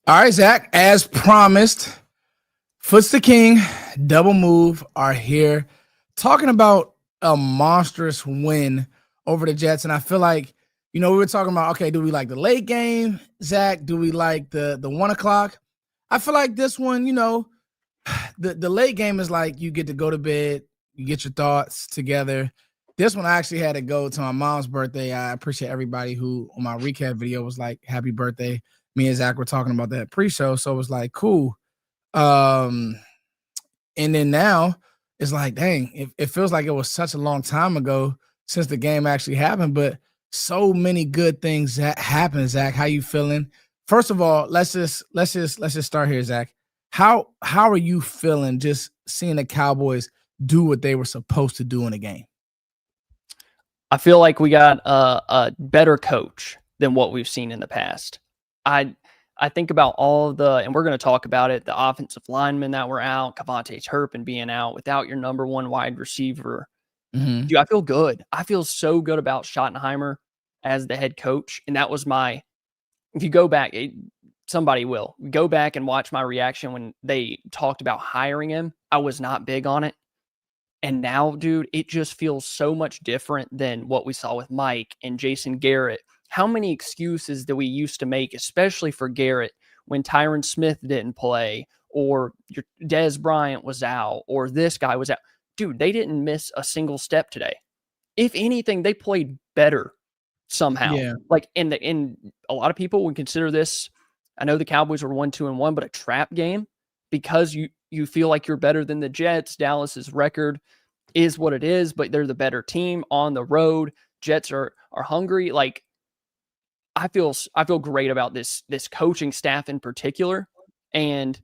All right, Zach, as promised, Footsdaking, Double Move are here talking about a monstrous win over the Jets. And I feel like, we were talking about, okay, do we like the late game, Zach? Do we like the 1 o'clock? I feel like this one, the late game is like you get to go to bed, you get your thoughts together. This one I actually had to go to my mom's birthday. I appreciate everybody who on my recap video was like, happy birthday. Me and Zach were talking about that pre-show, so it was like, cool. And then now it's like, dang, it feels like it was such a long time ago since the game actually happened, but so many good things that happened. Zach, how you feeling? First of all, let's just start here, Zach. How are you feeling just seeing the Cowboys do what they were supposed to do in the game? I feel like we got a better coach than what we've seen in the past. I think about all and we're going to talk about it, the offensive linemen that were out, Javvante Turpin being out without your number one wide receiver. Mm-hmm. Dude, I feel good. I feel so good about Schottenheimer as the head coach. And that was if you go back, somebody will go back and watch my reaction when they talked about hiring him. I was not big on it. And now, dude, it just feels so much different than what we saw with Mike and Jason Garrett. How many excuses do we used to make, especially for Garrett, when Tyron Smith didn't play, or your Dez Bryant was out, or this guy was out? Dude, they didn't miss a single step today. If anything, they played better somehow. Yeah. Like, in a lot of people would consider this, I know the Cowboys were 1-2-1, but a trap game because you feel like you're better than the Jets. Dallas's record is what it is, but they're the better team on the road. Jets are hungry. Like, I feel great about this coaching staff in particular and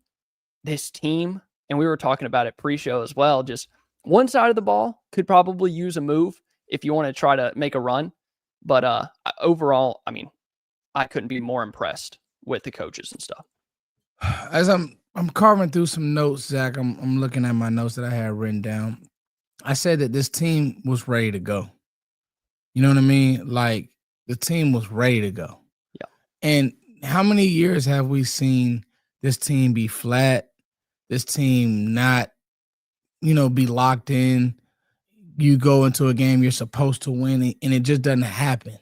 this team. And we were talking about it pre-show as well. Just one side of the ball could probably use a move if you want to try to make a run. But overall, I mean, I couldn't be more impressed with the coaches and stuff. As I'm carving through some notes, Zach, I'm looking at my notes that I had written down. I said that this team was ready to go. You know what I mean? Like, the team was ready to go. Yeah. And how many years have we seen this team be flat, this team not, be locked in? You go into a game you're supposed to win, and it just doesn't happen.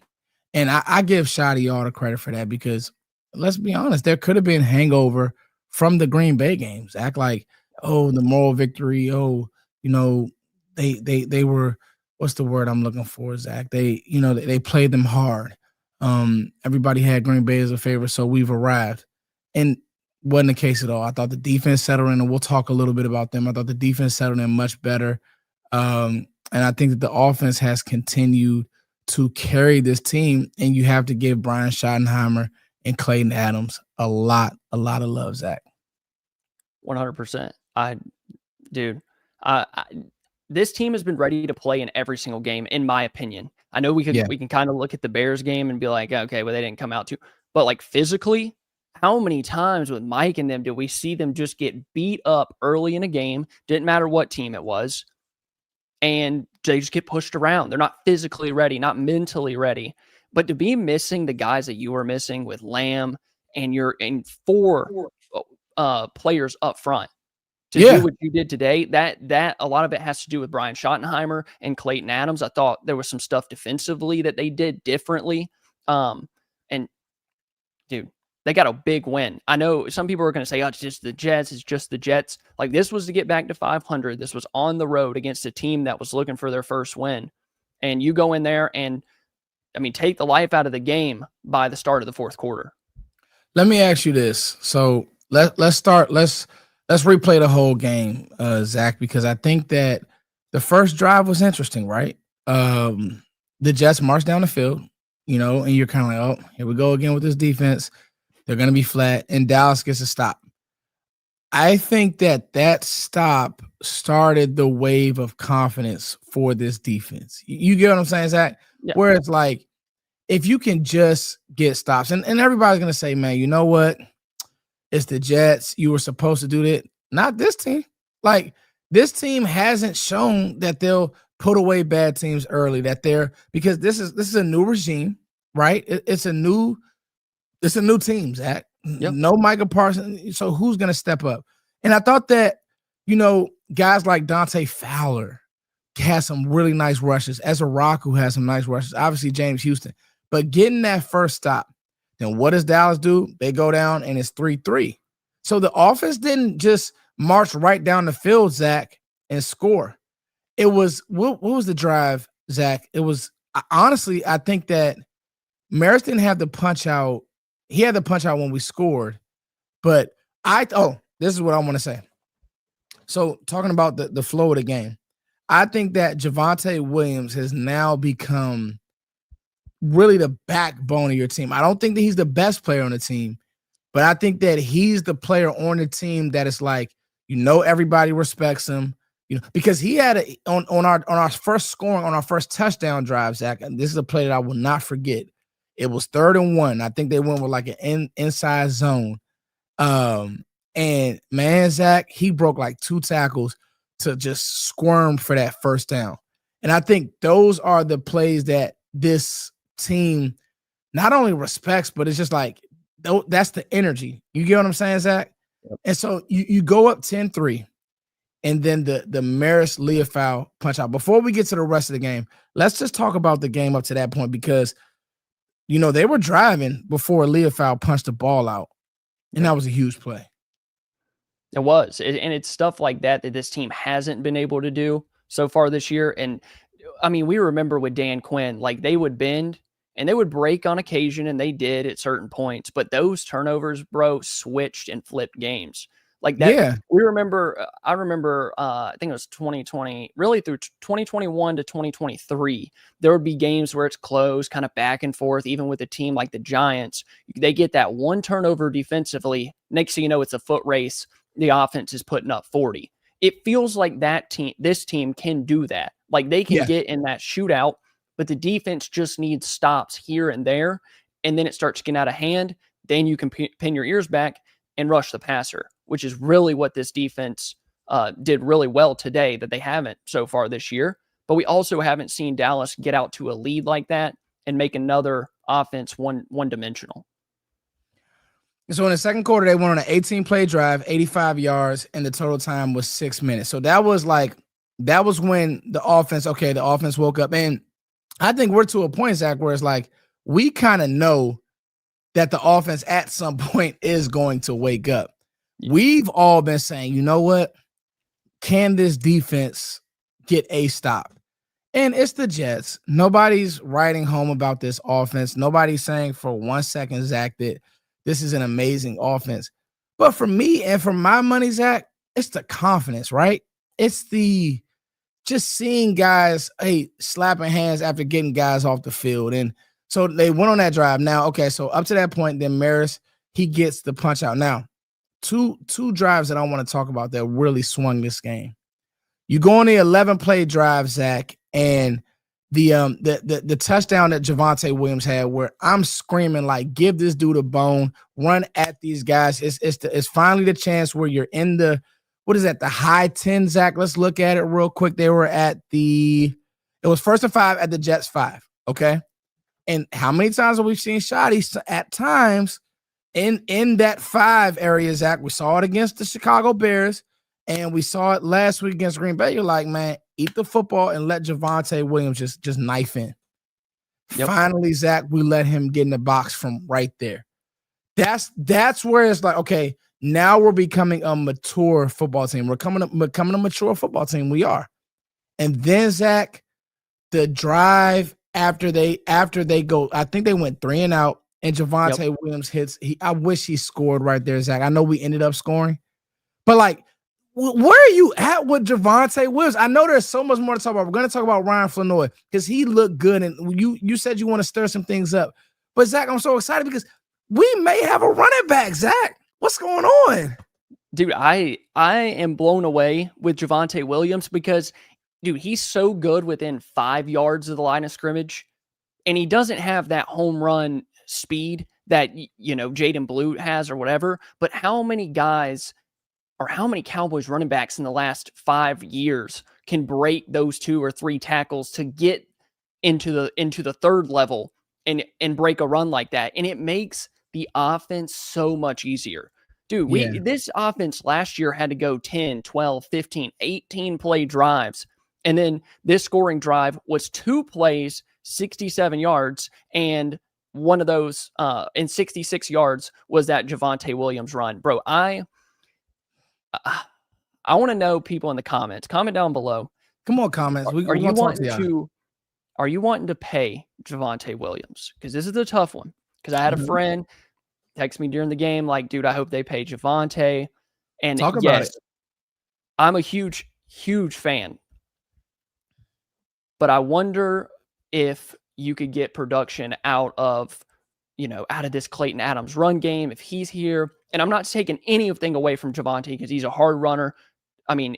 And I give Shotty all the credit for that because, let's be honest, there could have been hangover from the Green Bay games. Act like, oh, the moral victory. Oh, they were, what's the word I'm looking for, Zach? They played them hard. Everybody had Green Bay as a favorite, so we've arrived. And wasn't the case at all. I thought the defense settled in, and we'll talk a little bit about them. I thought the defense settled in much better. And I think that the offense has continued to carry this team, and you have to give Brian Schottenheimer and Clayton Adams a lot of love, Zach. 100%. This team has been ready to play in every single game, in my opinion. I know we can kind of look at the Bears game and be like, okay, well, they didn't come out too. But like physically, how many times with Mike and them did we see them just get beat up early in a game? Didn't matter what team it was. And they just get pushed around. They're not physically ready, not mentally ready. But to be missing the guys that you were missing with Lamb and four players up front to do what you did today, that a lot of it has to do with Brian Schottenheimer and Clayton Adams. I thought there was some stuff defensively that they did differently. And dude, they got a big win. I know some people are going to say, oh, it's just the Jets. Like, this was to get back to 500. This was on the road against a team that was looking for their first win. And you go in there and, I mean, take the life out of the game by the start of the fourth quarter. Let me ask you this. So let's replay the whole game, Zach, because I think that the first drive was interesting, right? The Jets marched down the field, and you're kind of like, oh, here we go again with this defense. They're going to be flat, and Dallas gets a stop. I think that stop started the wave of confidence for this defense. You get what I'm saying, Zach? Yeah. Where it's like, if you can just get stops, and everybody's going to say, man, you know what? It's the Jets. You were supposed to do that. Not this team. Like, this team hasn't shown that they'll put away bad teams early, because this is a new regime, right? It's a new team, Zach. Yep. No Micah Parsons. So who's going to step up? And I thought that, guys like Dante Fowler has some really nice rushes. Ezra Rock, who has some nice rushes. Obviously, James Houston. But getting that first stop, then what does Dallas do? They go down, and it's 3-3. So the offense didn't just march right down the field, Zach, and score. It was, what was the drive, Zach? It was, honestly, I think that Maris didn't have the punch out. He had the punch out when we scored. But this is what I want to say. So talking about the flow of the game, I think that Javvante Williams has now become really the backbone of your team. I don't think that he's the best player on the team, but I think that he's the player on the team that is like, everybody respects him, because he had on our first scoring, on our first touchdown drive, Zach, and this is a play that I will not forget. It was 3rd and 1. I think they went with like an inside zone. And man, Zach, he broke like 2 tackles to just squirm for that first down. And I think those are the plays that this team not only respects, but it's just like, that's the energy. You get what I'm saying, Zach? Yep. And so you go up 10-3, and then the Maris Leofow punch out. Before we get to the rest of the game, let's just talk about the game up to that point, because they were driving before Leofow punched the ball out, and that was a huge play. It was, and it's stuff like that this team hasn't been able to do so far this year. And I mean, we remember with Dan Quinn, like they would bend and they would break on occasion, and they did at certain points. But those turnovers, bro, switched and flipped games like that. Yeah. I remember, I think it was 2020, really through 2021 to 2023. There would be games where it's close, kind of back and forth, even with a team like the Giants. They get that one turnover defensively. Next thing you know, it's a foot race. The offense is putting up 40. It feels like this team can do that. Like they can get in that shootout, but the defense just needs stops here and there, and then it starts getting out of hand. Then you can pin your ears back and rush the passer, which is really what this defense did really well today that they haven't so far this year. But we also haven't seen Dallas get out to a lead like that and make another offense one-dimensional. So in the second quarter, they went on an 18-play drive, 85 yards, and the total time was 6 minutes. So that was when the offense woke up. And I think we're to a point, Zach, where it's like we kind of know that the offense at some point is going to wake up. We've all been saying, you know what? Can this defense get a stop? And it's the Jets. Nobody's writing home about this offense. Nobody's saying for 1 second, Zach, that this is an amazing offense. But for me and for my money, Zach, it's the confidence, right? It's the just seeing guys, slapping hands after getting guys off the field. And so they went on that drive. Now, so up to that point, then Maris, he gets the punch out. Now, two drives that I want to talk about that really swung this game. You go on the 11-play drive, Zach, and the touchdown that Javvante Williams had, where I'm screaming like, give this dude a bone, run at these guys. It's finally the chance where you're in the high 10, Zach. Let's look at it real quick. They were it was 1st and 5 at the Jets 5. Okay. And how many times have we seen shotties at times in that 5 area, Zach? We saw it against the Chicago Bears, and we saw it last week against Green Bay. You're like, man, eat the football and let Javvante Williams just knife in. Yep. Finally, Zach, we let him get in the box from right there. That's where it's like, okay, now we're becoming a mature football team. We're becoming a mature football team. We are. And then, Zach, the drive after they go, I think they went 3 and out, and Javvante Williams hits. I wish he scored right there, Zach. I know we ended up scoring, but like, where are you at with Javvante Williams? I know there's so much more to talk about. We're going to talk about Ryan Flournoy because he looked good, and you said you want to stir some things up. But, Zach, I'm so excited because we may have a running back, Zach. What's going on? Dude, I am blown away with Javvante Williams because, dude, he's so good within 5 yards of the line of scrimmage, and he doesn't have that home run speed that, Jaden Blute has or whatever. But how many guys or how many Cowboys running backs in the last 5 years can break those 2 or 3 tackles to get into the third level and break a run like that? And it makes the offense so much easier. Dude, this offense last year had to go 10, 12, 15, 18 play drives. And then this scoring drive was 2 plays, 67 yards, and one of those in 66 yards was that Javvante Williams run. Bro, I want to know, people in the comments. Comment down below. Come on, comments. Are you wanting to pay Javvante Williams? Because this is a tough one. Because I had a friend text me during the game like, dude, I hope they pay Javvante. And talk about it. I'm a huge, huge fan. But I wonder if you could get production out of this Clayton Adams run game if he's here. And I'm not taking anything away from Javvante because he's a hard runner. I mean,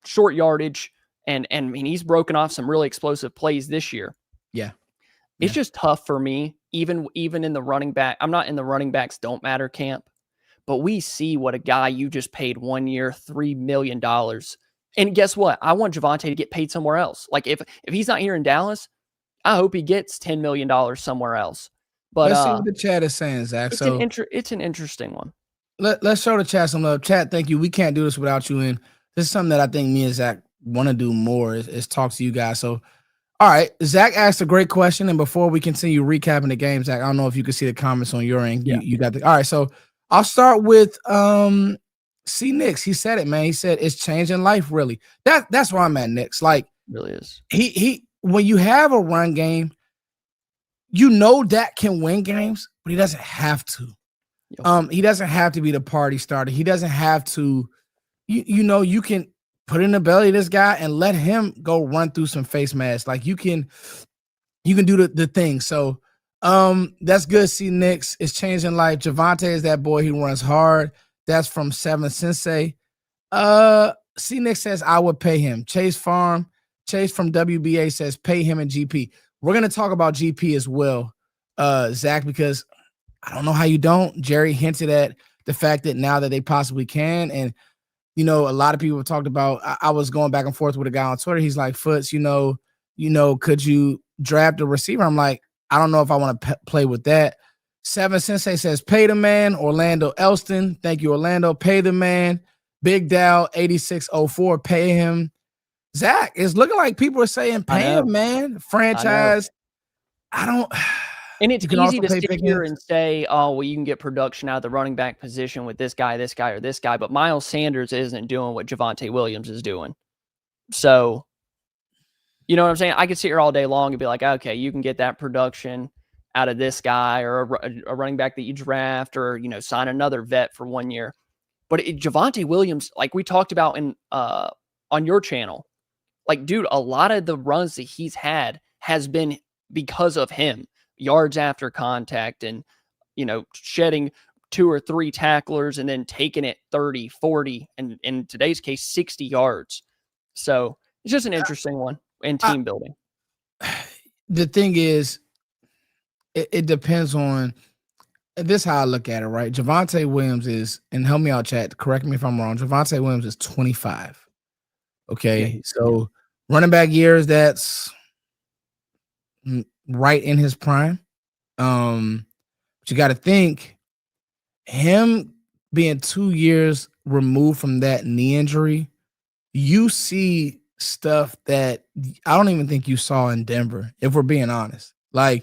short yardage, and I mean, he's broken off some really explosive plays this year. Yeah. It's just tough for me, even in the running back. I'm not in the running backs don't matter camp, but we see what a guy you just paid 1 year, $3 million. And guess what? I want Javvante to get paid somewhere else. Like if he's not here in Dallas, I hope he gets $10 million somewhere else. But let's see what the chat is saying, Zach. It's an interesting one. Let's show the chat some love. Chat, thank you. We can't do this without you. And this is something that I think me and Zach want to do more is talk to you guys. So, all right, Zach asked a great question. And before we continue recapping the game, Zach, I don't know if you can see the comments on your end. Yeah. You got the. All right, so I'll start with C Nix. He said it, man. He said it's changing life, really. That's where I'm at, Nix. Like, it really is. He when you have a run game, Dak can win games, but he doesn't have to. Yep. He doesn't have to be the party starter. He doesn't have to, you can put in the belly of this guy and let him go run through some face masks. Like you can do the thing. So that's good. See, Nix is changing life. Javvante is that boy. He runs hard. That's from Seven Sensei. C Nix says I would pay him. Chase from WBA says pay him in GP. We're gonna talk about GP as well, Zach, because I don't know how you don't. Jerry hinted at the fact that now that they possibly can, and a lot of people have talked about. I was going back and forth with a guy on Twitter. He's like, Foots, could you draft a receiver? I'm like, I don't know if I want to play with that. Seven Sensei says, pay the man. Orlando Elston, thank you, Orlando. Pay the man. Big Dow 8604, pay him. Zach, it's looking like people are saying pay him, man. Franchise. I don't. And it's easy to sit here and say, oh, well, you can get production out of the running back position with this guy, or this guy. But Miles Sanders isn't doing what Javvante Williams is doing. So, you know what I'm saying? I could sit here all day long and be like, okay, you can get that production out of this guy or a running back that you draft or, sign another vet for 1 year. But Javvante Williams, like we talked about on your channel, like, dude, a lot of the runs that he's had has been because of him. Yards after contact and, shedding 2 or 3 tacklers and then taking it 30, 40, and in today's case, 60 yards. So it's just an interesting one in team building. The thing is, it depends on this, how I look at it, right? Javvante Williams is, and help me out, chat, correct me if I'm wrong, Javvante Williams is 25. Okay, so running back years, that's right in his prime. But you got to think, him being 2 years removed from that knee injury, you see stuff that I don't even think you saw in Denver, if we're being honest. Like,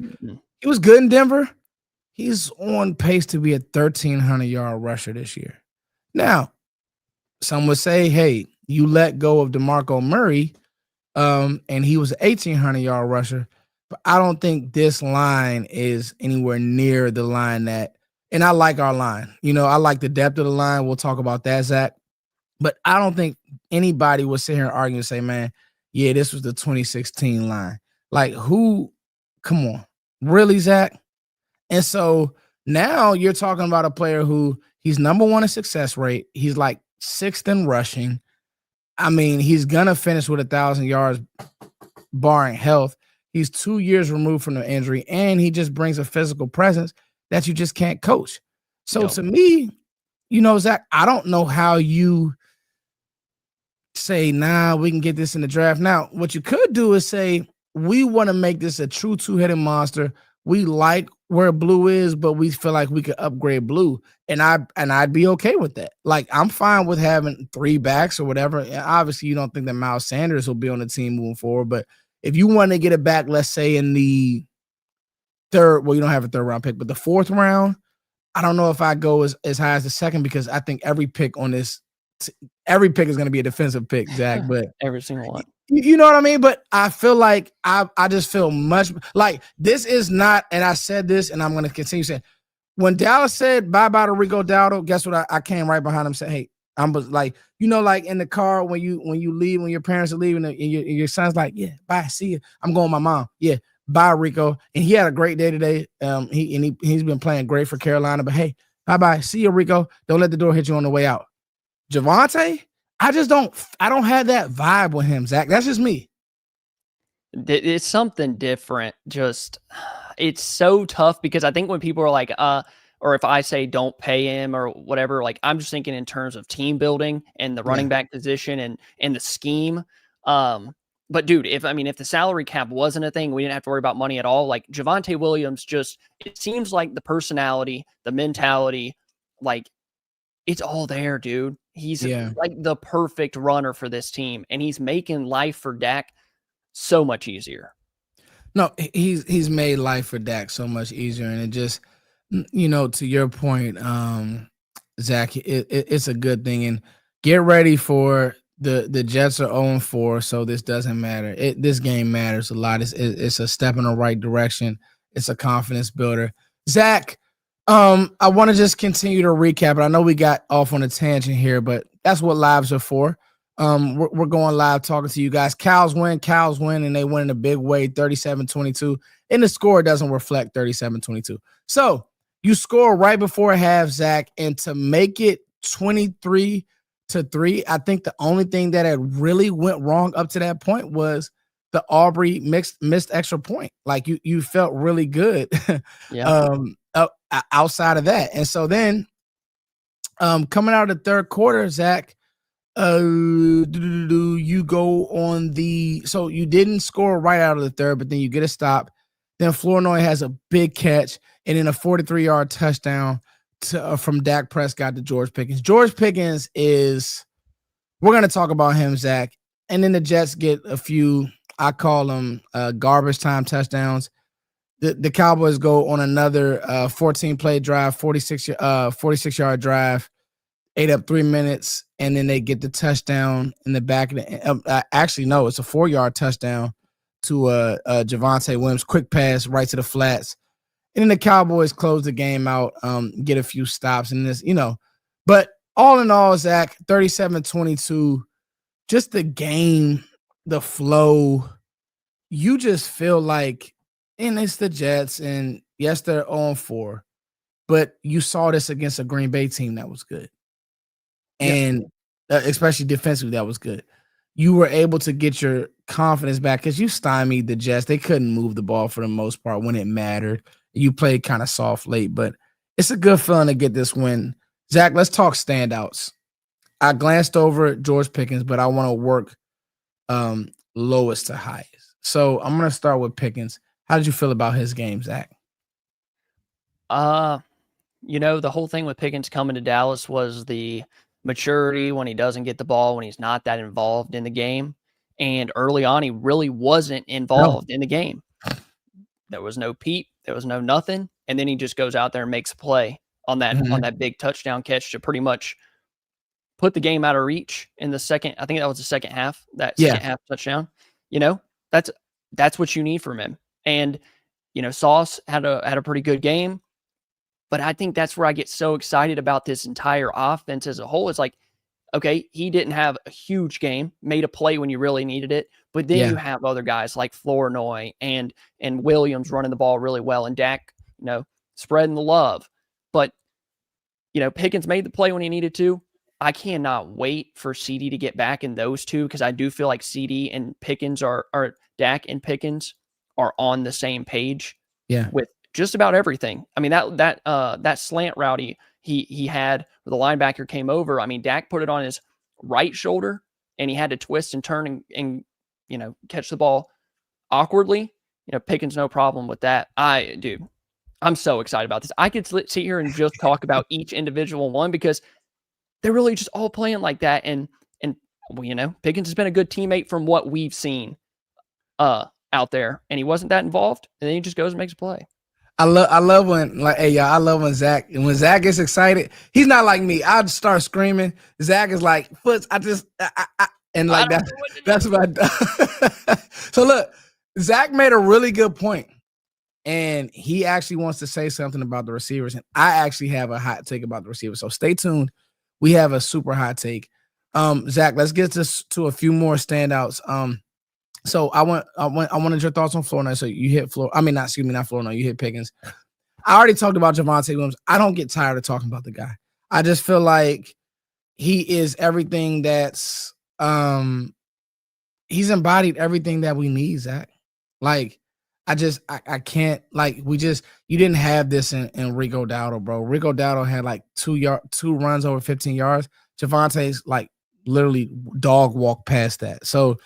he was good in Denver. He's on pace to be a 1,300-yard rusher this year. Now, some would say, hey, you let go of DeMarco Murray, and he was an 1,800-yard rusher. But I don't think this line is anywhere near the line that, and I like our line. I like the depth of the line. We'll talk about that, Zach. But I don't think anybody would sit here and argue and say, man, yeah, this was the 2016 line. Like, who? Come on. Really, Zach? And so now you're talking about a player who he's number 1 in success rate. He's like 6th in rushing. I mean, he's going to finish with 1,000 yards barring health. He's 2 years removed from the injury, and he just brings a physical presence that you just can't coach. So to me, Zach, I don't know how you say, nah, we can get this in the draft. Now, what you could do is say, we want to make this a true 2-headed monster. We like where Blue is, but we feel like we could upgrade Blue, and I'd be okay with that. Like, I'm fine with having 3 backs or whatever. And obviously, you don't think that Miles Sanders will be on the team moving forward, but if you want to get it back, let's say in the third, well, you don't have a third round pick, but the 4th round, I don't know if I go as high as the second, because I think every pick is going to be a defensive pick, Zach. But every single one. You know what I mean? But I feel like I just feel much like this is not, and I said this, and I'm going to continue saying, when Dallas said bye-bye to Rico Dowdle, guess what? I came right behind him and said, hey, I'm like, like in the car when you leave, when your parents are leaving, and your son's like, yeah, bye, see you. I'm going with my mom. Yeah, bye, Rico. And he had a great day today. He's been playing great for Carolina. But hey, bye-bye, see you, Rico. Don't let the door hit you on the way out. Javvante, I don't have that vibe with him, Zach. That's just me. It's something different. Just, it's so tough because I think when people are like, or if I say don't pay him or whatever, like I'm just thinking in terms of team building and the running back position and the scheme. But dude, if the salary cap wasn't a thing, we didn't have to worry about money at all. Like Javvante Williams, it seems like the personality, the mentality, like it's all there, dude. He's like the perfect runner for this team, and he's making life for Dak so much easier. No, he's made life for Dak so much easier, and it just, to your point, Zach, it's a good thing. And get ready for the Jets are 0-4, so this doesn't matter. This game matters a lot. It's a step in the right direction. It's a confidence builder. Zach, I want to just continue to recap it. I know we got off on a tangent here, but that's what lives are for. We're going live talking to you guys. Cows win, and they win in a big way, 37-22. And the score doesn't reflect 37-22. So you score right before half, Zach, and to make it 23-3, I think the only thing that had really went wrong up to that point was the Aubrey missed extra point. Like you felt really good. Outside of that. And so then coming out of the third quarter, Zach, you go on so you didn't score right out of the third, but then you get a stop. Then Flournoy has a big catch and then a 43-yard touchdown from Dak Prescott to George Pickens. George Pickens we're going to talk about him, Zach. And then the Jets get a few, I call them garbage time touchdowns. The Cowboys go on another 14-play drive, 46-yard drive, ate up 3 minutes, and then they get the touchdown in the back of the actually, no, it's a 4-yard touchdown to Javvante Williams, quick pass right to the flats. And then the Cowboys close the game out, get a few stops in this, But all in all, Zach, 37-22, just the game, the flow, you just feel like, and it's the Jets, and yes, they're 0-4, but you saw this against a Green Bay team that was good. And especially defensively, that was good. You were able to get your confidence back because you stymied the Jets. They couldn't move the ball for the most part when it mattered. You played kind of soft late, but it's a good feeling to get this win. Zach, let's talk standouts. I glanced over George Pickens, but I want to work lowest to highest. So I'm going to start with Pickens. How did you feel about his game, Zach? The whole thing with Pickens coming to Dallas was the maturity when he doesn't get the ball, when he's not that involved in the game. And early on, he really wasn't involved in the game. There was no peep. There was no nothing. And then he just goes out there and makes a play on that big touchdown catch to pretty much put the game out of reach in the second. I think that was the second half, second half touchdown. That's what you need from him. And, Sauce had a pretty good game. But I think that's where I get so excited about this entire offense as a whole. It's like, okay, he didn't have a huge game, made a play when you really needed it. But then you have other guys like Flournoy and Williams running the ball really well, and Dak, spreading the love. But, Pickens made the play when he needed to. I cannot wait for CD to get back in those two, because I do feel like CD and Pickens or Dak and Pickens are on the same page with just about everything. I mean, that slant route he had where the linebacker came over. I mean, Dak put it on his right shoulder and he had to twist and turn and catch the ball awkwardly. Pickens, no problem with that. I'm I'm so excited about this. I could sit here and just talk about each individual one because they're really just all playing like that. And well, Pickens has been a good teammate from what we've seen out there, and he wasn't that involved, and then he just goes and makes a play. I love when I love when Zach gets excited. He's not like me. I'd start screaming. Zach is like, Foots, and like that's what I do. So look, Zach made a really good point, and he actually wants to say something about the receivers, and I actually have a hot take about the receivers. So stay tuned. We have a super hot take. Zach, let's get to a few more standouts. So I wanted your thoughts on Flournoy. So you hit not Flournoy. You hit Pickens. I already talked about Javvante Williams. I don't get tired of talking about the guy. I just feel like he is everything that's he's embodied everything that we need, Zach. Like I can't you didn't have this in Rico Dowdle, bro. Rico Dowdle had like two runs over 15 yards. Javvante's like literally dog walk past that. So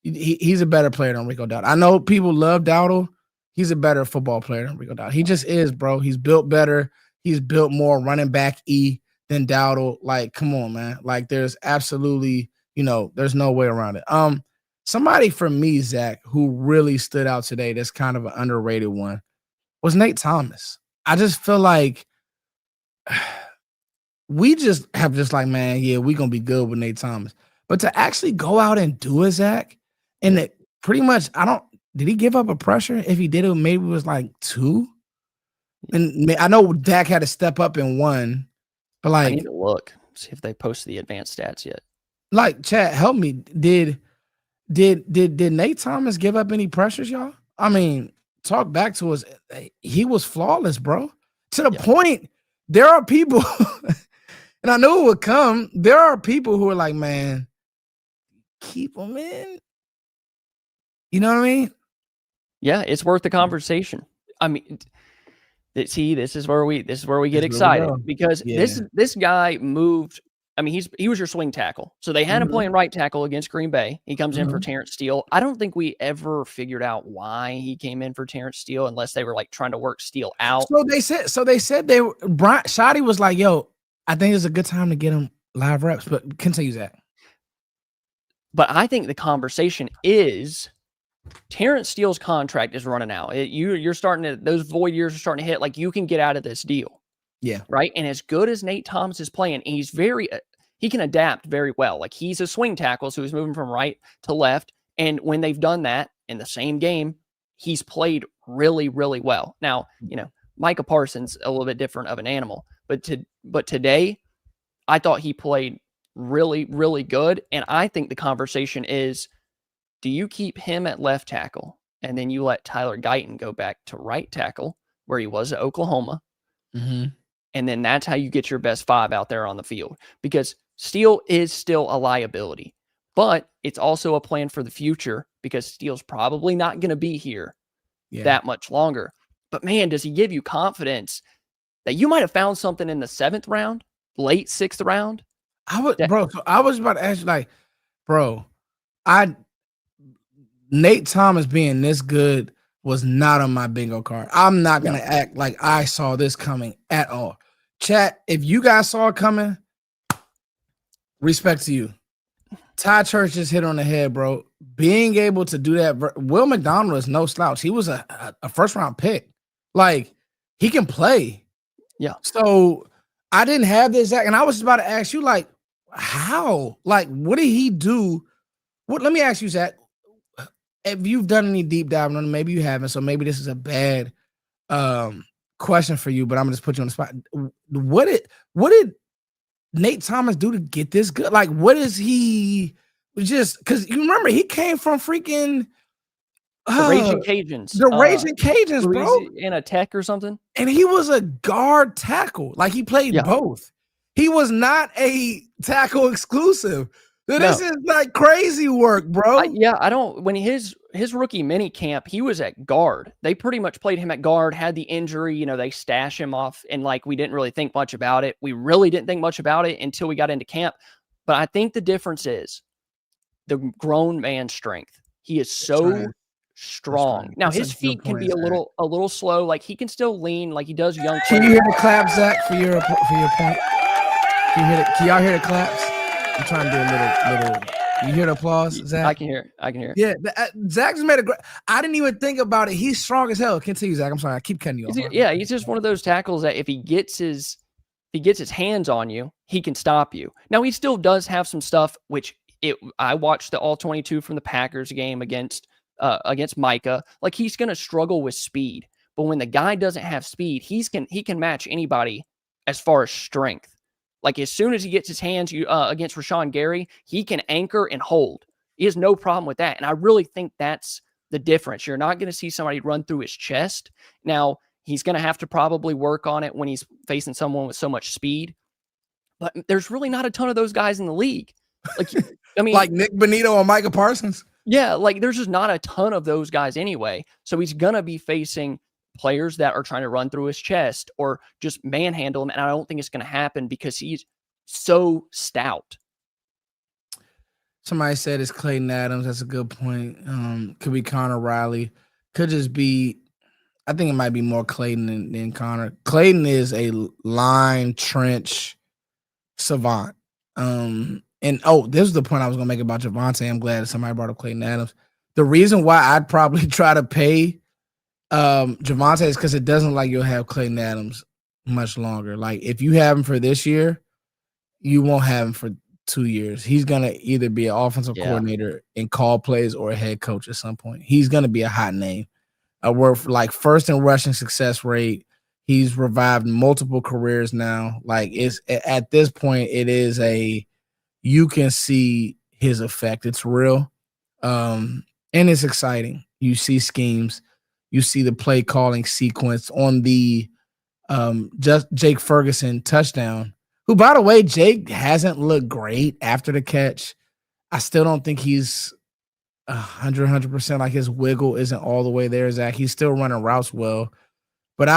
he's a better player than Rico Dowdle. I know people love Dowdle. He's a better football player than Rico Dowdle. He just is, bro. He's built better. He's built more running back than Dowdle. Like, come on, man. Like, there's absolutely, there's no way around it. Somebody for me, Zach, who really stood out today, that's kind of an underrated one, was Nate Thomas. I just feel like we just have man, yeah, we're going to be good with Nate Thomas. But to actually go out and do it, Zach, and it pretty much, did he give up a pressure? If he did, it maybe it was like 2. And I know Dak had to step up in 1, but like, I need to look, see if they posted the advanced stats yet. Like, Chad, help me. Did Nate Thomas give up any pressures, y'all? I mean, talk back to us. He was flawless, bro. To the point, there are people, and I knew it would come. There are people who are like, man, keep him in. You know what I mean? Yeah, it's worth the conversation. I mean, see, this is where we get excited because this guy moved. I mean, he was your swing tackle. So they had him playing right tackle against Green Bay. He comes in for Terrence Steele. I don't think we ever figured out why he came in for Terrence Steele unless they were like trying to work Steele out. So they said Shoddy was like, yo, I think it's a good time to get him live reps, but continue that. But I think the conversation is Terrence Steele's contract is running out. You're starting to, those void years are starting to hit. Like, you can get out of this deal. Yeah. Right. And as good as Nate Thomas is playing, he can adapt very well. Like, he's a swing tackle, so he's moving from right to left. And when they've done that in the same game, he's played really, really well. Now, Micah Parsons a little bit different of an animal, but today I thought he played really, really good. And I think the conversation is, do you keep him at left tackle and then you let Tyler Guyton go back to right tackle where he was at Oklahoma? Mm-hmm. And then that's how you get your best 5 out there on the field, because Steele is still a liability, but it's also a plan for the future because Steele's probably not going to be here that much longer. But man, does he give you confidence that you might have found something in the 7th round, late 6th round? I was about to ask you, like, bro, Nate Thomas being this good was not on my bingo card. I'm not going to act like I saw this coming at all. Chat, if you guys saw it coming, respect to you. Ty Church just hit on the head, bro. Being able to do that, Will McDonald is no slouch. He was a first-round pick. Like, he can play. Yeah. So I didn't have this, Zach, and I was just about to ask you, like, how? Like, what did he do? Let me ask you, Zach. If you've done any deep diving on it, maybe you haven't, so maybe this is a bad question for you, but I'm gonna just put you on the spot. What did Nate Thomas do to get this good? Like, what is he just, because you remember he came from freaking the Raging Cajuns. The Raging Cajuns, bro. In a Tech or something. And he was a guard tackle. Like, he played both. He was not a tackle exclusive. This is like crazy work, bro. When his rookie mini camp, he was at guard. They pretty much played him at guard, had the injury, they stash him off, and like, we didn't really think much about it. We really didn't think much about it until we got into camp. But I think the difference is the grown man strength. He is so strong. Right. Now That's his a good feet can point, be a little slow. Like he can still lean like he does young Can players. you hear the clap, Zach, for your point? Can y'all hear the claps? I'm trying to do a little. You hear the applause, Zach? I can hear it. Yeah, Zach just made a great. I didn't even think about it. He's strong as hell. Continue, Zach. I'm sorry. I keep cutting you off. He's just one of those tackles that if he gets his hands on you, he can stop you. Now he still does have some stuff which I watched the all 22 from the Packers game against Micah. Like he's going to struggle with speed, but when the guy doesn't have speed, he can match anybody as far as strength. Like as soon as he gets his hands against Rashawn Gary, he can anchor and hold. He has no problem with that. And I really think that's the difference. You're not going to see somebody run through his chest. Now, he's going to have to probably work on it when he's facing someone with so much speed. But there's really not a ton of those guys in the league. Like, I mean, like Nick Bonito or Micah Parsons. Yeah, like there's just not a ton of those guys anyway. So he's going to be facing players that are trying to run through his chest or just manhandle him. And I don't think it's going to happen because he's so stout. Somebody said it's Clayton Adams. That's a good point. Could be Connor Riley. Could just be, I think it might be more Clayton than Connor. Clayton is a line trench savant. And this is the point I was going to make about Javvante. I'm glad that somebody brought up Clayton Adams. The reason why I'd probably try to pay Javvante is because it doesn't like you'll have Clayton Adams much longer. Like if you have him for this year, you won't have him for 2 years. He's going to either be an offensive coordinator and call plays or a head coach at some point. He's going to be a hot name. We're like first in rushing success rate. He's revived multiple careers now. Like it's at this point, it is you can see his effect. It's real. And it's exciting. You see schemes, you see the play calling sequence on the just Jake Ferguson touchdown, who, by the way, Jake hasn't looked great after the catch. I still don't think he's 100%. Like his wiggle isn't all the way there, Zach. He's still running routes well. But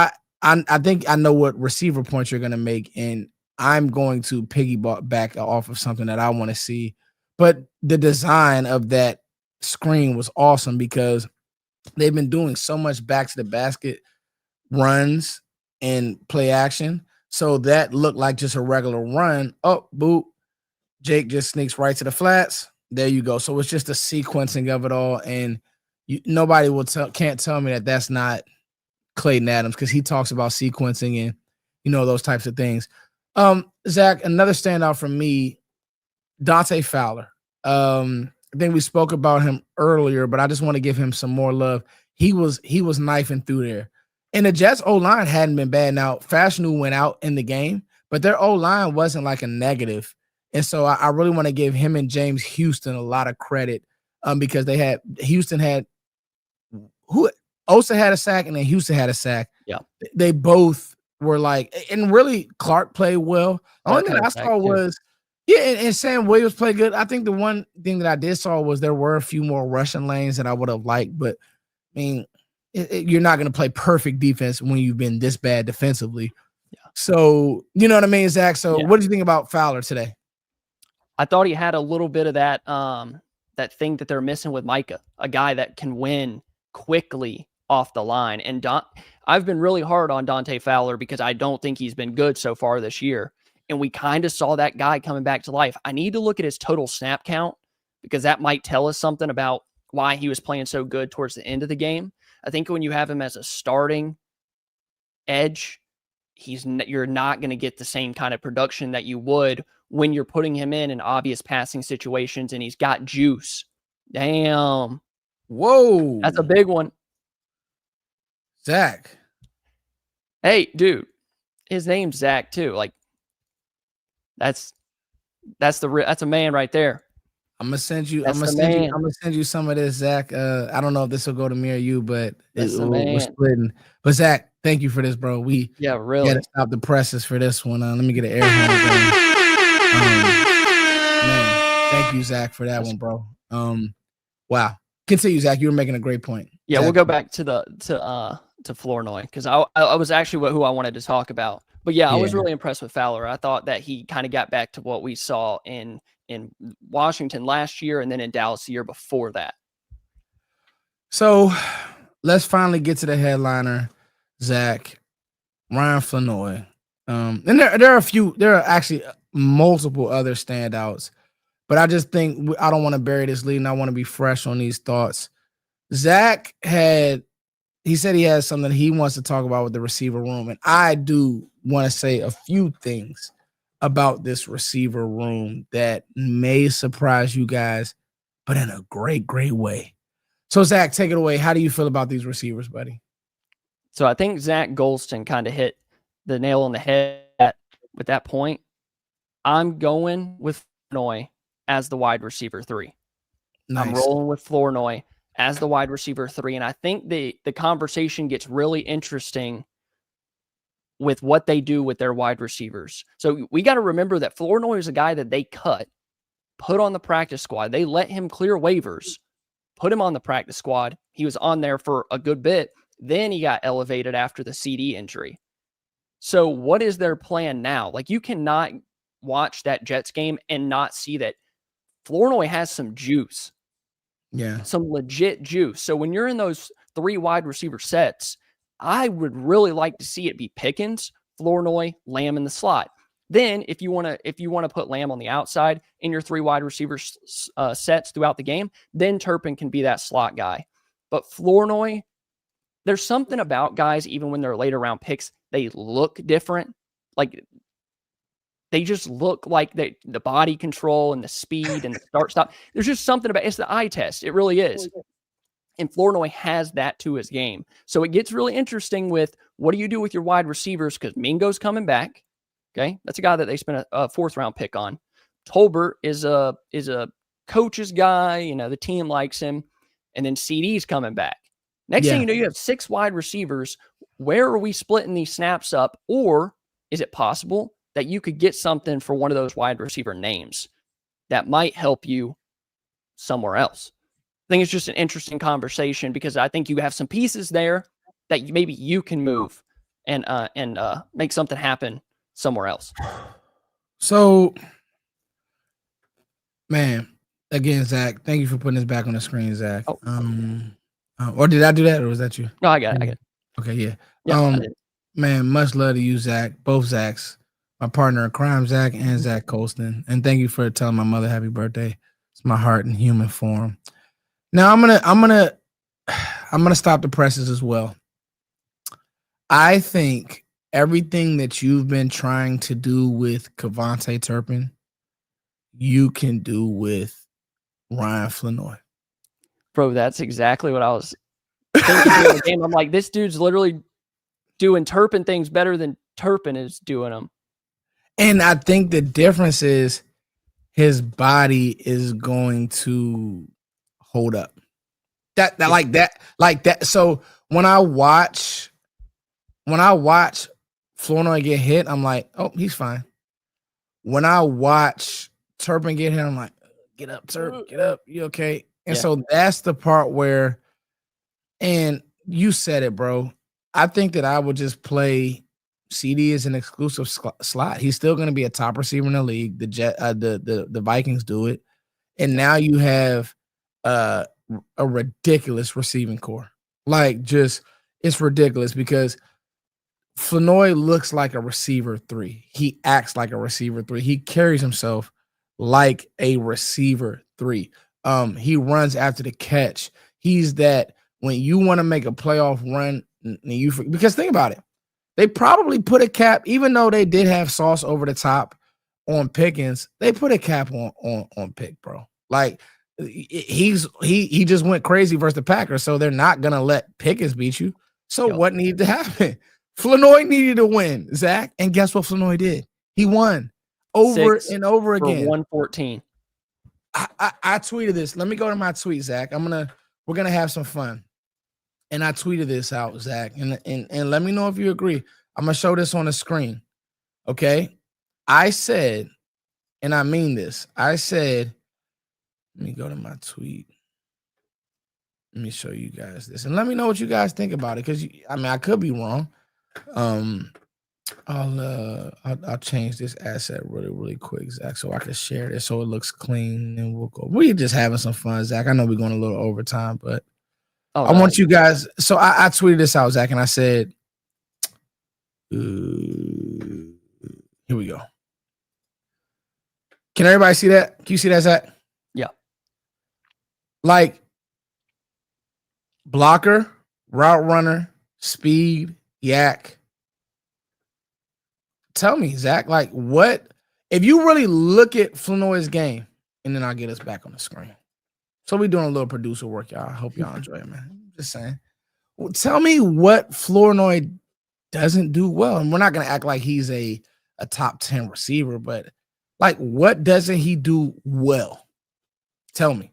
I think I know what receiver points you're going to make, and I'm going to piggyback off of something that I want to see. But the design of that screen was awesome because they've been doing so much back to the basket runs and play action. So that looked like just a regular run. Oh, boop. Jake just sneaks right to the flats. There you go. So it's just a sequencing of it all. And nobody can't tell me that that's not Clayton Adams because he talks about sequencing and, those types of things. Zach, another standout for me, Dante Fowler. I think we spoke about him earlier, but I just want to give him some more love. He was knifing through there. And the Jets O-line hadn't been bad. Now, Fashanu went out in the game, but their O-line wasn't like a negative. And so I really want to give him and James Houston a lot of credit because Osa had a sack and then Houston had a sack. Yeah. They both were like, and really Clark played well. The only thing I saw was, and Sam Williams played good. I think the one thing that I did saw was there were a few more rushing lanes that I would have liked, but I mean, you're not going to play perfect defense when you've been this bad defensively. Yeah. So, you know what I mean, Zach? So what do you think about Fowler today? I thought he had a little bit of that, that thing that they're missing with Micah, a guy that can win quickly off the line. And I've been really hard on Dante Fowler because I don't think he's been good so far this year. And we kind of saw that guy coming back to life. I need to look at his total snap count because that might tell us something about why he was playing so good towards the end of the game. I think when you have him as a starting edge, you're not going to get the same kind of production that you would when you're putting him in obvious passing situations and he's got juice. Damn. Whoa. That's a big one. Zach. Hey, dude. His name's Zach too. Like that's a man right there. I'm gonna send you some of this, Zach. I don't know if this will go to me or you, but we're splitting. But Zach, thank you for this, bro. Really got to stop the presses for this one. Let me get an air horn going. Man, thank you, Zach, for that one, bro. Wow. Continue, Zach. You were making a great point. Yeah, Zach. We'll go back to Flournoy because I was actually who I wanted to talk about. But I was really impressed with Fowler. I thought that he kind of got back to what we saw in Washington last year and then in Dallas the year before that. So let's finally get to the headliner, Zach. Ryan Flournoy. And there are actually multiple other standouts, but I just think I don't want to bury this lead and I want to be fresh on these thoughts. Zach he said he has something he wants to talk about with the receiver room, and I do want to say a few things about this receiver room that may surprise you guys, but in a great, great way. So, Zach, take it away. How do you feel about these receivers, buddy? So I think Zach Golston kind of hit the nail on the head with that point. I'm going with Flournoy as the wide receiver 3. Nice. I'm rolling with Flournoy as the wide receiver 3. And I think the conversation gets really interesting with what they do with their wide receivers. So we got to remember that Flournoy is a guy that they put on the practice squad. They let him clear waivers, put him on the practice squad. He was on there for a good bit. Then he got elevated after the CD injury. So what is their plan now? Like, you cannot watch that Jets game and not see that Flournoy has some juice. Yeah. Some legit juice. So when you're in those 3 wide receiver sets, I would really like to see it be Pickens, Flournoy, Lamb in the slot. Then if you want to put Lamb on the outside in your 3 wide receiver sets throughout the game, then Turpin can be that slot guy. But Flournoy, there's something about guys, even when they're later round picks, they look different. Like, they just look like the body control and the speed and the start-stop. There's just something about it's the eye test. It really is. And Flournoy has that to his game. So it gets really interesting with what do you do with your wide receivers, because Mingo's coming back. Okay, that's a guy that they spent a 4th-round pick on. Tolbert is a coach's guy. You know, the team likes him. And then CD's coming back. Next thing you know, you have 6 wide receivers. Where are we splitting these snaps up? Or is it possible that you could get something for one of those wide receiver names that might help you somewhere else? I think it's just an interesting conversation because I think you have some pieces there that maybe you can move and make something happen somewhere else. So, man, again, Zach, thank you for putting this back on the screen, Zach. Oh. Or did I do that, or was that you? No, I got it. Okay, yeah. Man, much love to you, Zach. Both Zachs, my partner in crime, Zach, and Zach Colston. And thank you for telling my mother happy birthday. It's my heart in human form. Now I'm gonna stop the presses as well. I think everything that you've been trying to do with Javvante Turpin, you can do with Ryan Flournoy. Bro, that's exactly what I was thinking during the game. I'm like, this dude's literally doing Turpin things better than Turpin is doing them. And I think the difference is his body is going to hold up. Like that. So when I watch Flournoy get hit, I'm like, oh, he's fine. When I watch Turpin get hit, I'm like, get up, Turp, get up. You okay? And so that's the part where, and you said it, bro. I think that I would just play CD as an exclusive slot. He's still going to be a top receiver in the league. The Vikings do it, and now you have a ridiculous receiving core. Like, just it's ridiculous because Flournoy looks like a receiver 3. He acts like a receiver 3. He carries himself like a receiver 3. He runs after the catch. He's that when you want to make a playoff run, because think about it. They probably put a cap, even though they did have sauce over the top on Pickens, they put a cap on Pick, bro. Like, he just went crazy versus the Packers, so they're not gonna let Pickens beat you. So what needed to happen? Flournoy needed to win, Zach, and guess what Flournoy did? He won over and over again. 114. I tweeted this. Let me go to my tweet, Zach. We're gonna have some fun. And I tweeted this out, Zach. And let me know if you agree. I'm gonna show this on the screen. Okay. I said, and I mean this, I said, let me go to my tweet. Let me show you guys this. And let me know what you guys think about it. Because I could be wrong. I'll change this asset really quick, Zach, so I can share this so it looks clean and we're just having some fun, Zach. I know we're going a little overtime, but Oh, I want nice. you guys. So I tweeted this out, Zach, and I said, here we go. Can everybody see that? Can you see that, Zach? Yeah. Like blocker, route runner, speed, yak. Tell me, Zach, like what if you really look at Flournoy's game, and then I'll get us back on the screen. So we're doing a little producer work, y'all. I hope y'all enjoy it, man. Just saying. Well, tell me what Flournoy doesn't do well. And we're not gonna act like he's a top 10 receiver, but like what doesn't he do well? Tell me.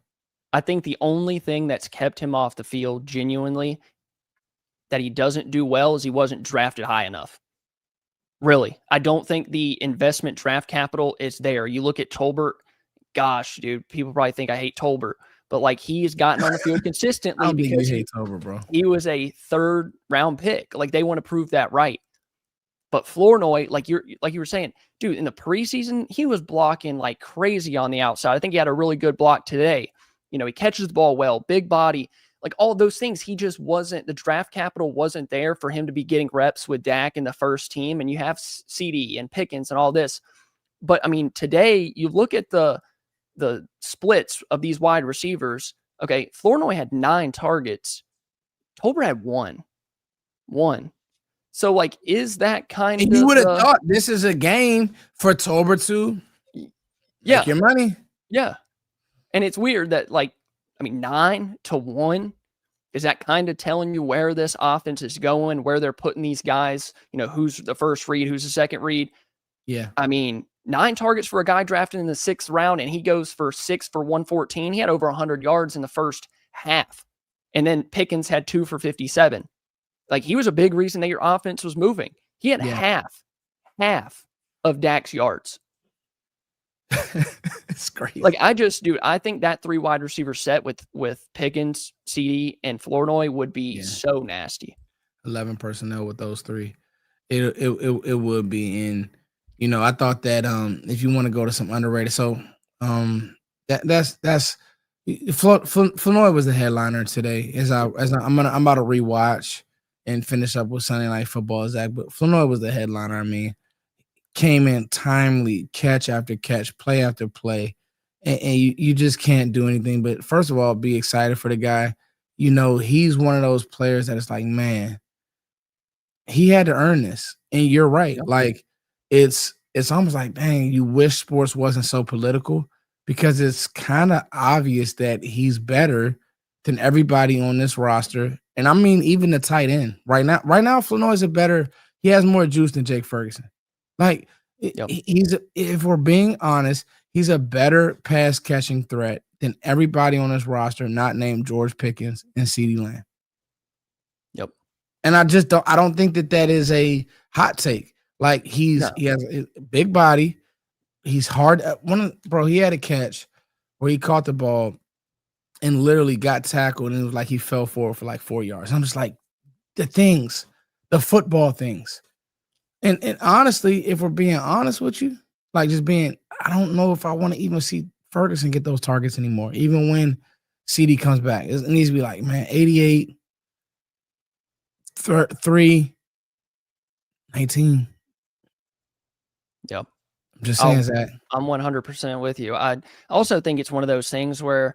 I think the only thing that's kept him off the field genuinely that he doesn't do well is he wasn't drafted high enough. Really. I don't think the investment draft capital is there. You look at Tolbert, gosh, dude, people probably think I hate Tolbert, but like he's gotten on the field consistently because hate Tolbert, bro. He was a 3rd round pick. Like they want to prove that right. But Flournoy, like you were saying, dude, in the preseason, he was blocking like crazy on the outside. I think he had a really good block today. You know, he catches the ball well, big body, like all those things. He just wasn't, the draft capital wasn't there for him to be getting reps with Dak in the first team. And you have CD and Pickens and all this. But I mean, today you look at the splits of these wide receivers. Okay, Flournoy had 9 targets. Tolbert had 1. So, like, is that kind and of... you would have thought this is a game for Tolbert to make your money. Yeah. And it's weird that, like, I mean, 9-1, is that kind of telling you where this offense is going, where they're putting these guys, you know, who's the first read, who's the second read? Yeah. I mean, 9 targets for a guy drafted in the 6th round, and he goes for 6 for 114. He had over 100 yards in the first half. And then Pickens had 2 for 57. Like, he was a big reason that your offense was moving. He had half of Dak's yards. It's great. Like, I think that 3 wide receiver set with Pickens, CD, and Flournoy would be so nasty. 11 personnel with those 3. It would be in, you know, I thought that if you want to go to some underrated, so that's Flournoy was the headliner today. I'm about to rewatch and finish up with Sunday Night Football, Zach. But Flournoy was the headliner. I mean, came in timely, catch after catch, play after play, and you just can't do anything. But first of all, be excited for the guy. You know, he's one of those players that is like, man, he had to earn this. And you're right. Yep. Like, it's almost like, dang, you wish sports wasn't so political, because it's kind of obvious that he's better than everybody on this roster. And I mean, even the tight end right now, Flournoy is he has more juice than Jake Ferguson. Like, if we're being honest, he's a better pass catching threat than everybody on this roster, not named George Pickens and CeeDee Lamb. Yep. And I don't think that is a hot take. Like, he has a big body. He's hard. He had a catch where he caught the ball and literally got tackled, and it was like he fell forward for like 4 yards. I'm just like, the football things. And honestly, if we're being honest with you, I don't know if I want to even see Ferguson get those targets anymore, even when CD comes back. It needs to be like, man, 88, 3, 19. Yep. I'm just saying that. I'm 100% with you. I also think it's one of those things where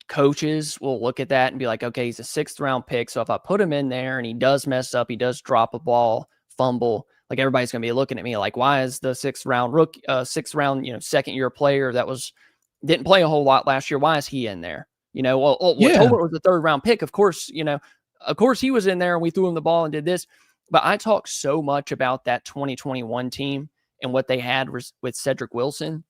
coaches will look at that and be like, okay, he's a 6th round pick. So if I put him in there and he does mess up, he does drop a ball, fumble, like everybody's going to be looking at me like, why is the 6th round, you know, 2nd year player that didn't play a whole lot last year, why is he in there? You know, Tolbert was the 3rd round pick. Of course, he was in there and we threw him the ball and did this. But I talk so much about that 2021 team and what they had with Cedric Wilson,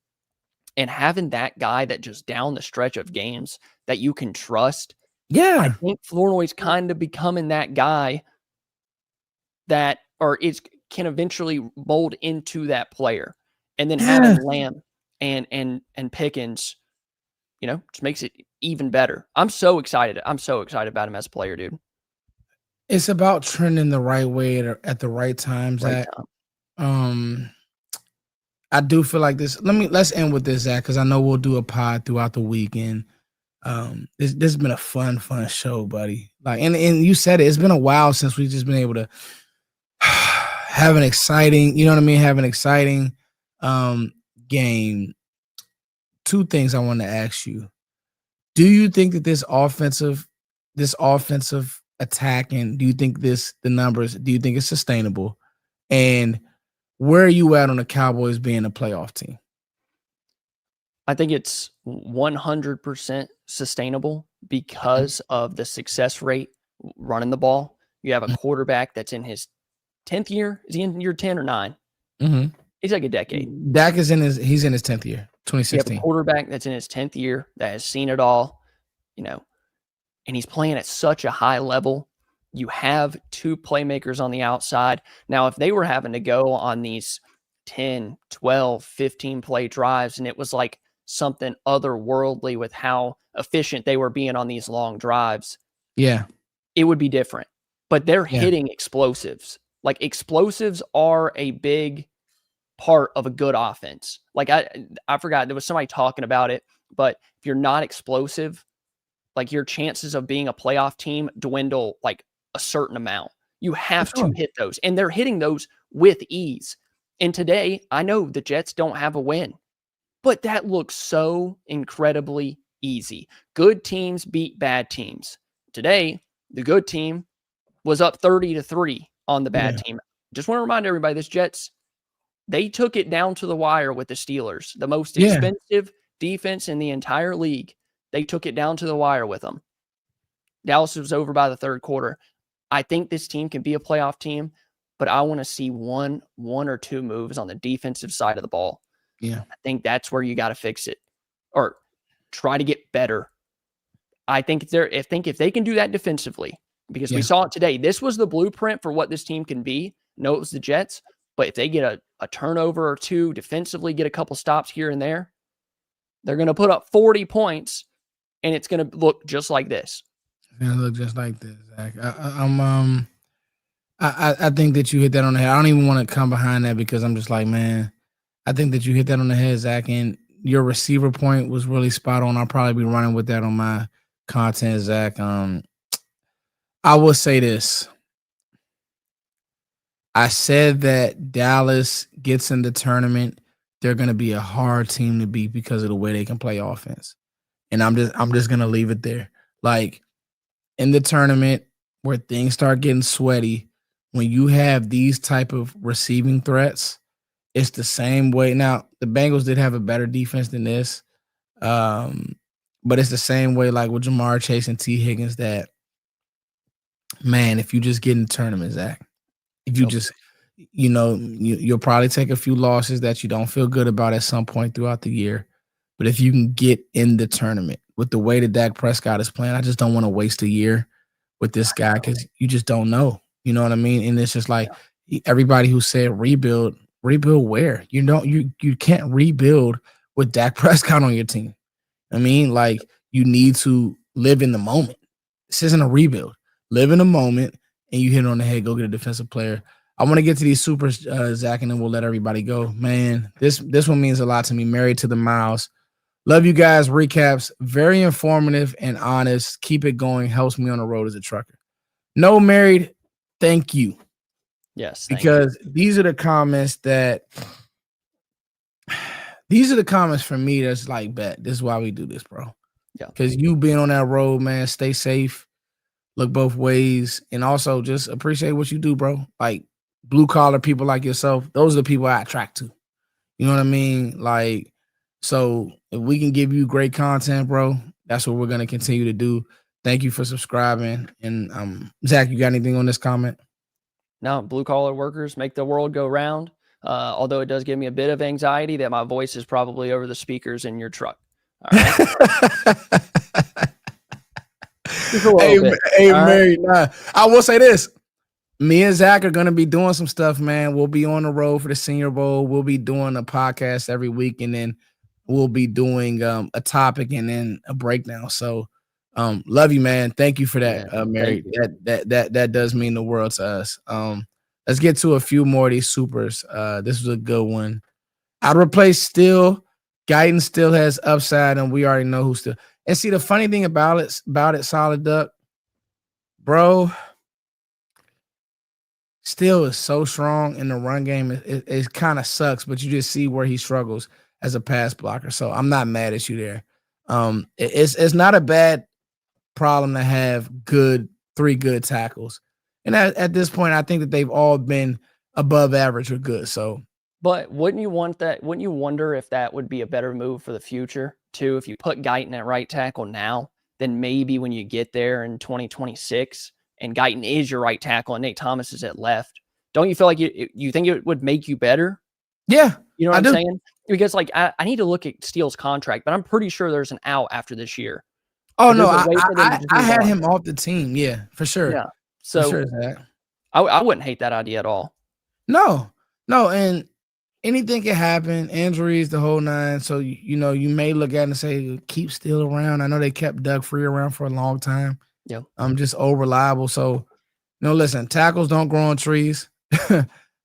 and having that guy that just down the stretch of games that you can trust. Yeah. I think Flournoy's kind of becoming that guy that, can eventually mold into that player. And then having Lamb and Pickens, you know, just makes it even better. I'm so excited. I'm so excited about him as a player, dude. It's about trending the right way at the right times. I do feel like this. Let's end with this, Zach, because I know we'll do a pod throughout the weekend. This has been a fun show, buddy. Like, and you said it's been a while since we've just been able to have an exciting, you know what I mean? Have an exciting game. Two things I want to ask you. Do you think that this offensive attack, and do you think the numbers, do you think it's sustainable? And where are you at on the Cowboys being a playoff team? I think it's 100% sustainable because of the success rate running the ball. You have a quarterback that's in his 10th year. Is he in year 10 or 9? Mm-hmm. He's like a decade. Dak is he's in his 10th year, 2016. You have a quarterback that's in his 10th year that has seen it all, and he's playing at such a high level. You have 2 playmakers on the outside. Now, if they were having to go on these 10, 12, 15 play drives, and it was like something otherworldly with how efficient they were being on these long drives, it would be different. But they're hitting explosives. Like, explosives are a big part of a good offense. Like, I forgot, there was somebody talking about it, but if you're not explosive, like, your chances of being a playoff team dwindle like a certain amount. You have to hit those, and they're hitting those with ease. And today, I know the Jets don't have a win, but that looks so incredibly easy. Good teams beat bad teams. Today, the good team was up 30-3 on the bad team. Just want to remind everybody, this Jets, they took it down to the wire with the Steelers, the most expensive defense in the entire league. They took it down to the wire with them. Dallas was over by the third quarter. I think this team can be a playoff team, but I want to see one or two moves on the defensive side of the ball. Yeah. I think that's where you got to fix it or try to get better. I think if they can do that defensively, because we saw it today, this was the blueprint for what this team can be. No, it was the Jets, but if they get a turnover or two defensively, get a couple stops here and there, they're going to put up 40 points, and it's going to look just like this. It's going to look just like this, Zach. I think that you hit that on the head. I don't even want to come behind that because I'm just like, man, I think that you hit that on the head, Zach, and your receiver point was really spot on. I'll probably be running with that on my content, Zach. I will say this. I said that Dallas gets in the tournament, they're going to be a hard team to beat because of the way they can play offense. And I'm just going to leave it there. Like, in the tournament where things start getting sweaty, when you have these type of receiving threats, it's the same way. Now, the Bengals did have a better defense than this, but it's the same way like with Jamar Chase and T. Higgins that, man, if you just get in the tournament, Zach, if you just, you'll probably take a few losses that you don't feel good about at some point throughout the year. But if you can get in the tournament with the way that Dak Prescott is playing, I just don't want to waste a year with this guy because you just don't know. You know what I mean? And it's just like everybody who said rebuild where? You can't rebuild with Dak Prescott on your team. I mean, like, you need to live in the moment. This isn't a rebuild. Live in the moment, and you hit it on the head. Go get a defensive player. I want to get to these supers, Zach, and then we'll let everybody go. Man, this one means a lot to me. Married to the Miles. Love you guys. Recaps, very informative and honest. Keep it going. Helps me on the road as a trucker. No married, thank you. Yes, because these are the comments for me that's like, bet, this is why we do this, bro. Yeah. Because you being on that road, man, stay safe, look both ways, and also just appreciate what you do, bro. Like, blue-collar people like yourself, those are the people I attract to. You know what I mean? Like, so if we can give you great content, bro, that's what we're going to continue to do. Thank you for subscribing. And Zach, you got anything on this comment? No, blue-collar workers make the world go round. Although it does give me a bit of anxiety that my voice is probably over the speakers in your truck. All right. Hey, Mary, nah. I will say this. Me and Zach are going to be doing some stuff, man. We'll be on the road for the Senior Bowl. We'll be doing a podcast every week, and then we'll be doing a topic and then a breakdown. So love you, man. Thank you for that, Mary. That does mean the world to us. Let's get to a few more of these supers. This was a good one. I'd replace Still. Guyton still has upside, and we already know who still. And see, the funny thing about it, Solid Duck, bro, still is so strong in the run game. It kind of sucks, but you just see where he struggles as a pass blocker. So I'm not mad at you there. It's not a bad problem to have three good tackles. And at this point, I think that they've all been above average or good. So, but wouldn't you want that? Wouldn't you wonder if that would be a better move for the future too? If you put Guyton at right tackle now, then maybe when you get there in 2026 and Guyton is your right tackle and Nate Thomas is at left, don't you feel like you think it would make you better? Yeah, you know what I'm saying? Because like I need to look at Steele's contract, but I'm pretty sure there's an out after this year. Oh no, I had him off the team. Yeah, for sure. Yeah, so for sure, Zach. I wouldn't hate that idea at all. No, and anything can happen. Injuries, the whole nine. So you may look at it and say, keep Steele around. I know they kept Doug Free around for a long time. Yeah, I'm just over reliable. So listen, tackles don't grow on trees.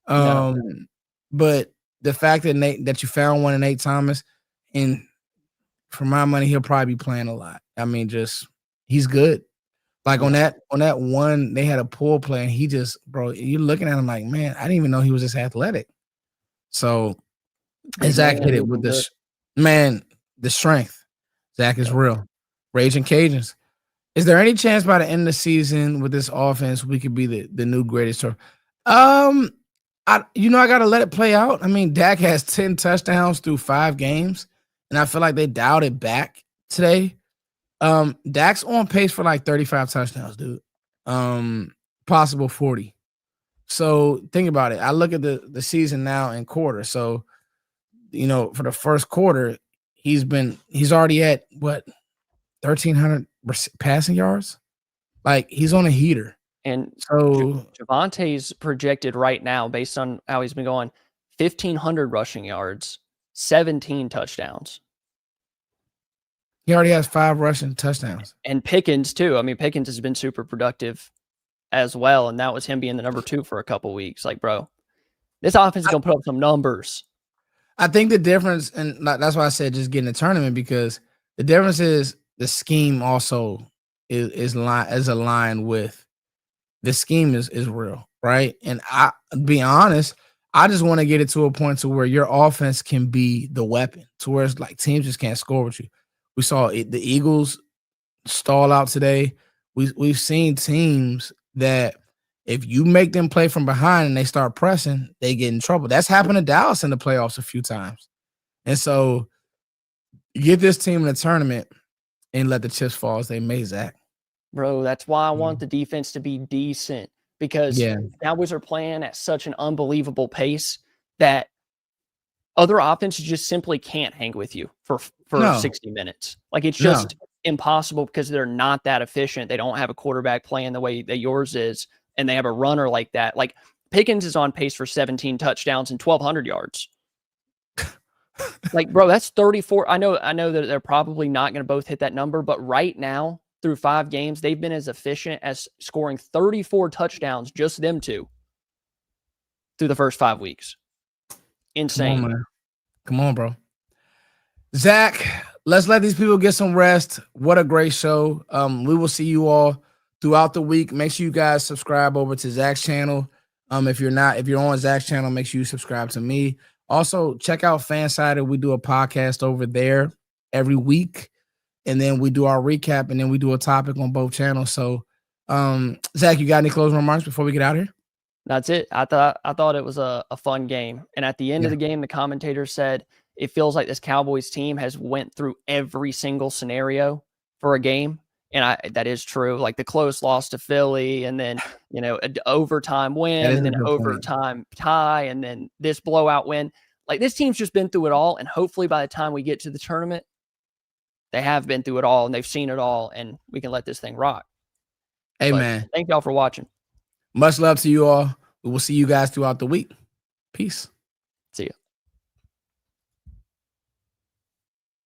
No. But the fact that you found one in Nate Thomas, and for my money, he'll probably be playing a lot. I mean, he's good. Like on that one, they had a pull play, and he just, bro, you're looking at him like, man, I didn't even know he was this athletic. So, and Zach hit it with this, man, the strength. Zach is real. Raging Cajuns. Is there any chance by the end of the season with this offense we could be the new greatest? I got to let it play out. I mean, Dak has 10 touchdowns through 5 games, and I feel like they dialed it back today. Dak's on pace for like 35 touchdowns, dude. Possible 40. So think about it. I look at the season now in quarter. So, for the first quarter, he's already at what, 1,300 passing yards? Like, he's on a heater. And so Javvante's projected right now, based on how he's been going, 1,500 rushing yards, 17 touchdowns. He already has 5 rushing touchdowns. And Pickens, too. I mean, Pickens has been super productive as well, and that was him being the number 2 for a couple weeks. Like, bro, this offense is going to put up some numbers. I think the difference, and that's why I said just get in the tournament, because the difference is the scheme also is aligned with the scheme is real, right? And I be honest, I just want to get it to a point to where your offense can be the weapon, to where it's like teams just can't score with you. We saw the Eagles stall out today. We've seen teams that if you make them play from behind and they start pressing, they get in trouble. That's happened to Dallas in the playoffs a few times. And so get this team in the tournament and let the chips fall as they may, Zach. Bro, that's why I want the defense to be decent, because Cowboys are playing at such an unbelievable pace that other offenses just simply can't hang with you for 60 minutes. Like, it's just impossible, because they're not that efficient. They don't have a quarterback playing the way that yours is, and they have a runner like that. Like, Pickens is on pace for 17 touchdowns and 1,200 yards. Like, bro, that's 34. I know that they're probably not going to both hit that number, but right now, through 5 games, they've been as efficient as scoring 34 touchdowns, just them two, through the first 5 weeks. Insane. Come on, bro. Zach, let's let these people get some rest. What a great show. We will see you all throughout the week. Make sure you guys subscribe over to Zach's channel. If you're on Zach's channel, make sure you subscribe to me. Also, check out Fansided. We do a podcast over there every week. And then we do our recap, and then we do a topic on both channels. So, Zach, you got any closing remarks before we get out of here? That's it. I thought it was a fun game. And at the end of the game, the commentator said, it feels like this Cowboys team has went through every single scenario for a game. And that is true. Like the close loss to Philly, and then, an overtime win, and then overtime tie, and then this blowout win. Like, this team's just been through it all. And hopefully by the time we get to the tournament, they have been through it all, and they've seen it all, and we can let this thing rock. Amen. Thank y'all for watching. Much love to you all. We will see you guys throughout the week. Peace.